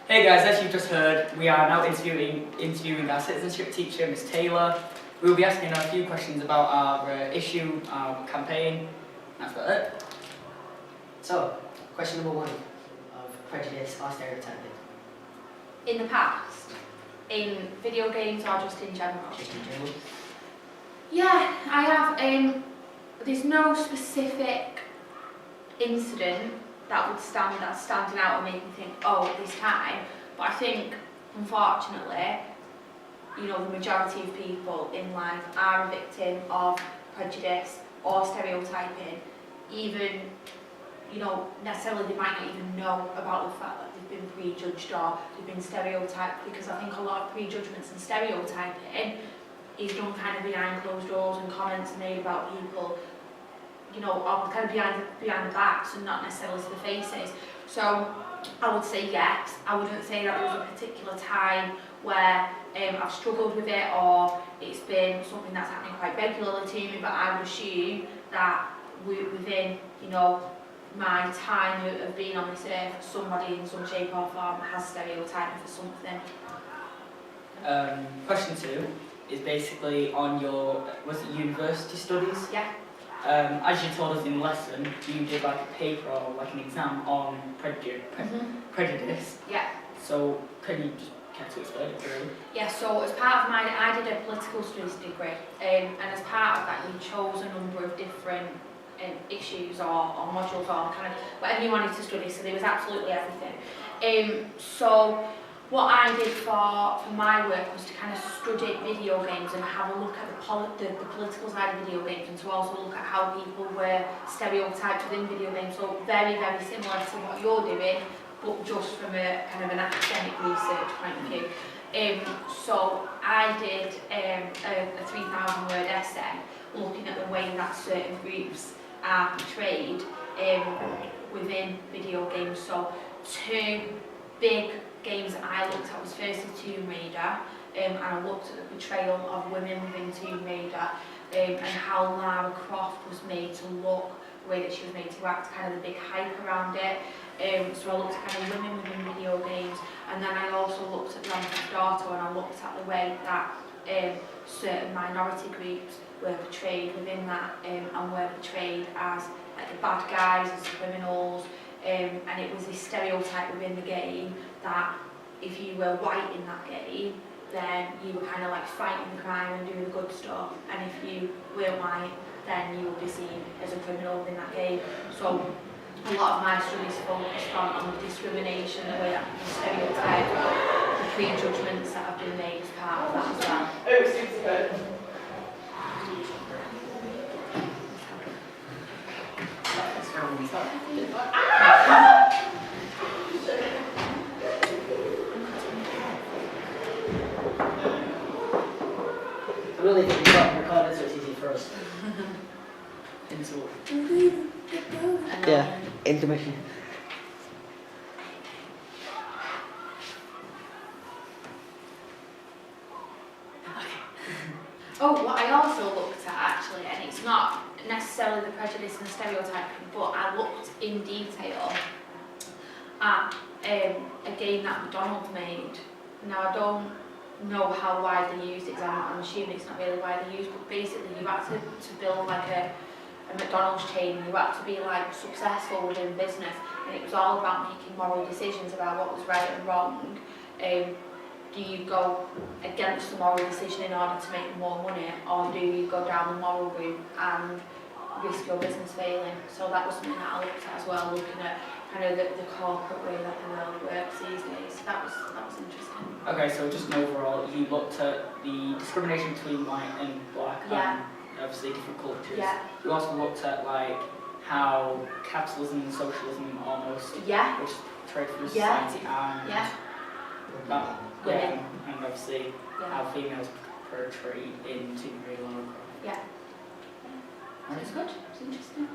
Hey guys, as you've just heard, we are now interviewing our citizenship teacher, Miss Taylor. We will be asking her a few questions about our issue, our campaign. That's about it. So, question number 1 of prejudice or stereotyping? In the past, in video games or just in general? Just in general. Yeah, I have. There's no specific incident that would that's standing out and make me think, oh, this time. But I think, unfortunately, you know, the majority of people in life are a victim of prejudice or stereotyping. Even, you know, necessarily they might not even know about the fact that they've been prejudged or they've been stereotyped, because I think a lot of prejudgments and stereotyping is done kind of behind closed doors and comments made about people, you know, or kind of behind the backs and not necessarily to the faces. So I would say yes. I wouldn't say that there was a particular time where I've struggled with it or it's been something that's happening quite regularly to me, but I would assume that within, you know, my time of being on this earth, somebody in some shape or form has stereotyped me for something. Question 2 is basically on your, was it university studies? Yeah. As you told us in lesson, you did like a paper or like an exam on prejudice. Yeah. So can you just care to explain it through? Yeah, so as part of mine, I did a political studies degree, and as part of that we chose a number of different issues or modules or kind of whatever you wanted to study, so there was absolutely everything. So what I did for my work was to kind of study video games and have a look at the political side of video games, and to also look at how people were stereotyped within video games. So very, very similar to what you're doing, but just from a kind of an academic research point of view. So I did a 3,000 word essay looking at the way that certain groups are portrayed within video games. So 2 big games that I looked at was firstly Tomb Raider, and I looked at the portrayal of women within Tomb Raider, and how Lara Croft was made to look, the way that she was made to act, kind of the big hype around it. So I looked at kind of women within video games, and then I also looked at Grand Theft Auto, and I looked at the way that certain minority groups were portrayed within that, and were portrayed as like the bad guys, as criminals. And it was this stereotype within the game that if you were white in that game, then you were kind of like fighting the crime and doing the good stuff, and if you weren't white, then you would be seen as a criminal within that game. So a lot of my studies focused on the discrimination, the way that the stereotype, the prejudgments that have been made as part of that as well. Oh, super. I really think we've got recorded so it's easy for us. Yeah, intermission. Oh, what I also looked at actually, and it's not necessarily the prejudice and stereotyping, but I looked in detail at a game that McDonald's made. Now I don't know how widely used it is, I'm assuming it's not really widely used, but basically you had to build like a McDonald's chain, you had to be like successful within business, and it was all about making moral decisions about what was right and wrong. Do you go against the moral decision in order to make more money, or do you go down the moral route and risk your business failing? So that was something that I looked at as well, looking at kind of the corporate way that the world works these days. That was interesting. Okay, so just overall, you looked at the discrimination between white and black, Yeah. and obviously different cultures. Yeah. You also looked at like how capitalism and socialism almost, Yeah. which trade through Yeah. society and Yeah. that, Women. and obviously Yeah. how females portrayed in Tomb Raider. Yeah. So it's good. It's interesting.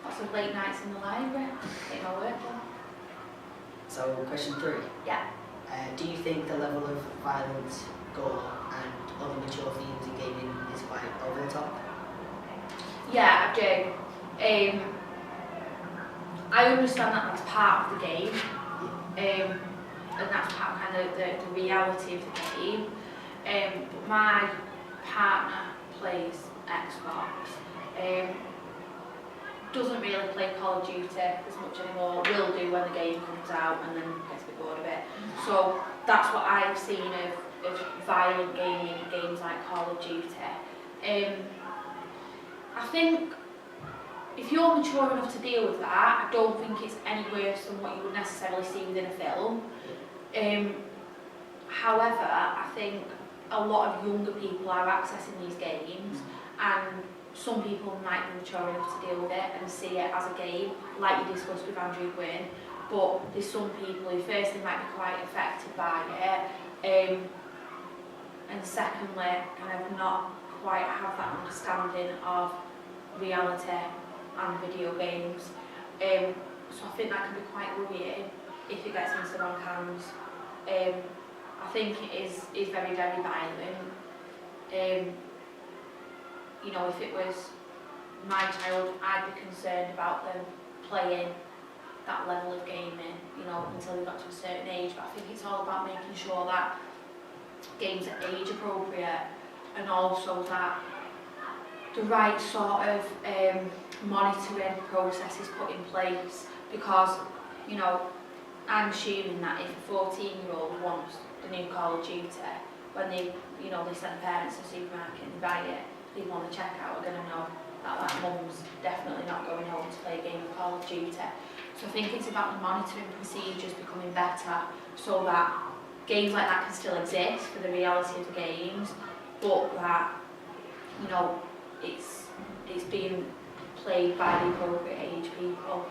Lots of late nights in the library, getting my work done. So, question 3. Yeah. Do you think the level of violence, gore, and other mature themes in gaming is quite over the top? Yeah, I do. I understand that that's part of the game. that's part of kind of the reality of the game. But my partner plays Xbox. Doesn't really play Call of Duty as much anymore. Will do when the game comes out and then gets a bit bored of it. So that's what I've seen of violent gaming, games like Call of Duty. I think if you're mature enough to deal with that, I don't think it's any worse than what you would necessarily see within a film. However, I think a lot of younger people are accessing these games, and some people might be mature enough to deal with it and see it as a game, like you discussed with Andrew Gwynn, but there's some people who firstly might be quite affected by it, and secondly kind of not quite have that understanding of reality and video games. So I think that can be quite worrying if it gets into the wrong hands. I think it is very, very violent. You know, if it was my child, I'd be concerned about them playing that level of gaming, you know, until they got to a certain age. But I think it's all about making sure that games are age appropriate, and also that the right sort of monitoring process is put in place, because, you know, I'm assuming that if a 14-year-old wants the new Call of Duty, when they, you know, they send parents to the supermarket and they buy it, people on the checkout are going to know that that mum's definitely not going home to play a game of Call of Duty. So I think it's about the monitoring procedures becoming better, so that games like that can still exist for the reality of the games, but that, you know, it's being played by the appropriate age people.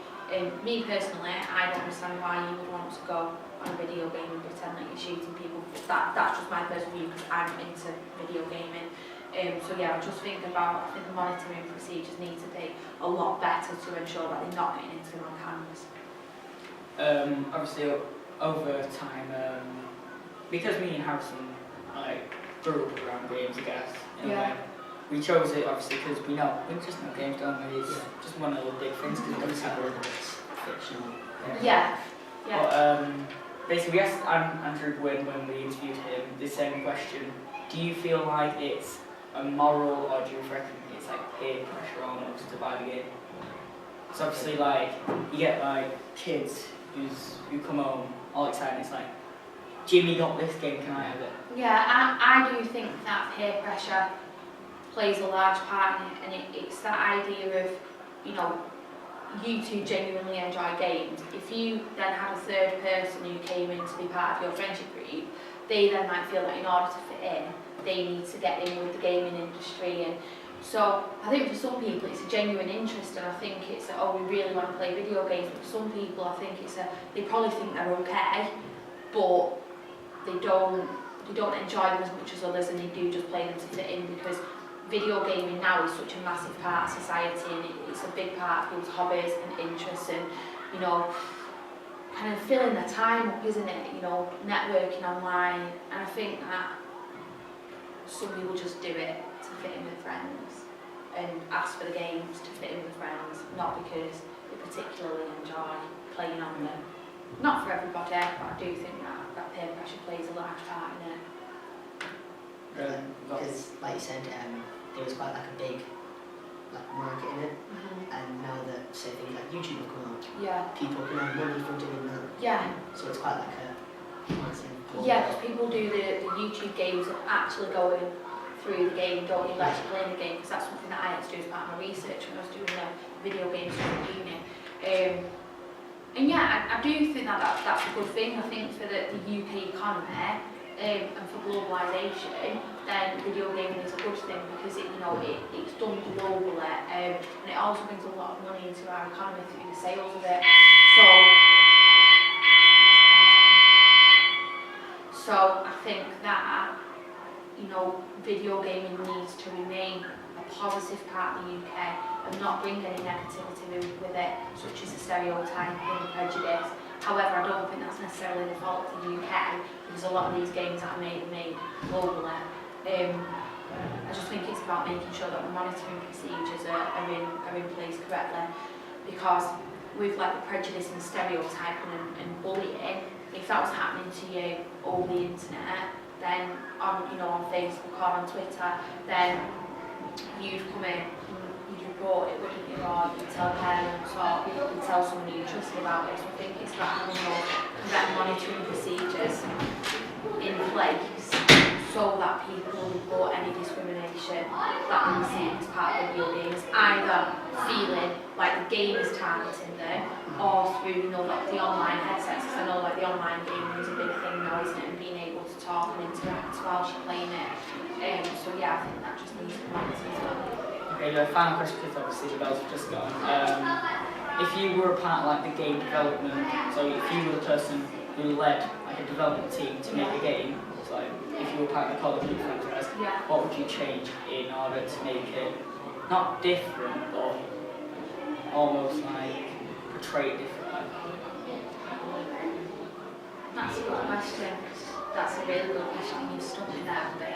Me personally, I don't understand why you would want to go on a video game and pretend that you're shooting people. That's just my personal view, because I'm into video gaming. So yeah, I just think the monitoring procedures need to be a lot better to ensure that they're not getting into the wrong hands. Obviously, over time, because me and Harrison grew up around games, I guess, in a way. We chose it obviously because we just know games, don't we? It's just one of the big things, because it's fictional. Yeah. But basically, we asked Andrew Gwynn when we interviewed him the same question: do you feel like it's a moral, or do you reckon it's like peer pressure almost to buy the game? So obviously, like, you get like kids who come home all excited. It's like, Jimmy got this game, can I have it? Yeah, I do think that peer pressure plays a large part in it, and it's that idea of, you know, you two genuinely enjoy games. If you then had a third person who came in to be part of your friendship group, they then might feel that in order to fit in, they need to get in with the gaming industry. And so I think for some people it's a genuine interest, and I think it's we really want to play video games. But for some people, I think they probably think they're okay, but they don't enjoy them as much as others, and they do just play them to fit in, because video gaming now is such a massive part of society, and it's a big part of people's hobbies and interests, and, you know, kind of filling their time up, isn't it? You know, networking online. And I think that some people just do it to fit in with friends and ask for the games to fit in with friends, not because they particularly enjoy playing on them. Not for everybody, but I do think that peer pressure plays a large part in it. Because, like you said, there was quite like a big market in it, and now that, say, things like YouTube have come out, people can earn money from doing that. Yeah. So it's quite like a massive. Yeah, because people do the YouTube games and actually going through the game, don't you, like playing the game, because that's something that I had to do as part of my research when I was doing the video games for uni. And yeah, I do think that's a good thing. I think for the UK economy, and for globalisation, then video gaming is a good thing, because it's done globally, and it also brings a lot of money into our economy through the sales of it. So I think that, you know, video gaming needs to remain a positive part of the UK and not bring any negativity with it, such as the stereotyping and prejudice. However, I don't think that's necessarily the fault of the UK, because a lot of these games that are made globally. I just think it's about making sure that the monitoring procedures are in place correctly, because with like the prejudice and stereotyping and bullying, if that was happening to you over the internet, then on Facebook or on Twitter, then you'd come in, you'd report it, wouldn't you, or you'd tell parents or you'd tell someone you trusted about it. So I think it's about having correct monitoring procedures in place so that people will report any discrimination that we see as part of video games, either feeling like the game is targeting them or through like the online headsets, because I know like the online gaming is a big thing now, isn't it, and being able to talk and interact while she's playing it. So yeah, I think that just needs to be monitored as well. Okay, the final question, because obviously the bells have just gone. If you were a part of like the game development, so if you were the person who led like a development team to make a game, so if you were part of the Call of Duty franchise, what would you change in order to make it not different, but almost like portray it differently? That's a good question. That's a really good question. You've stumped me there a bit.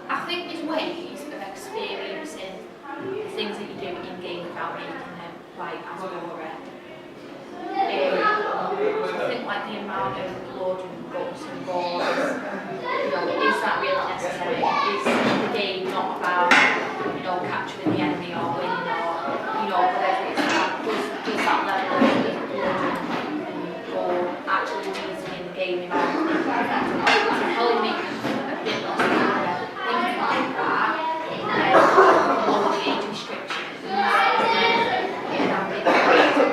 I think there's ways of experiencing the things that you do in game without making them like as boring. I think like the amount of blood and guts and gore, is that really necessary? Is the game not about capturing the enemy or winning or whatever it's about? Does that level of blood and gore actually need to be in the game in order to make it effective? To probably make it a bit less boring. Things like that, lower the age restrictions, getting that big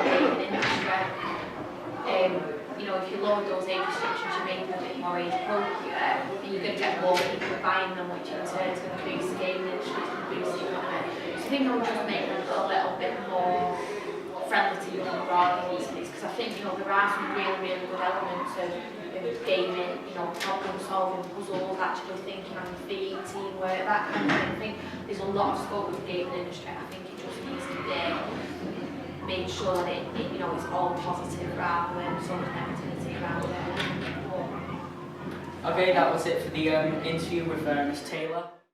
gaming industry. If you lower those age restrictions, you make them a bit more age appropriate, and you're going to get more people buying them, which in turn is going to boost the gaming industry, it's going to boost the economy. So I think I would just make them a little bit more friendly to young audiences, because I think there are some really, really good elements of gaming, problem solving, puzzles, actually thinking on your feet, teamwork, that kind of thing. I think there's a lot of scope with the gaming industry. I think it just needs to be made sure that it's all positive rather than so much negativity around it. Okay, that was it for the interview with Miss Taylor.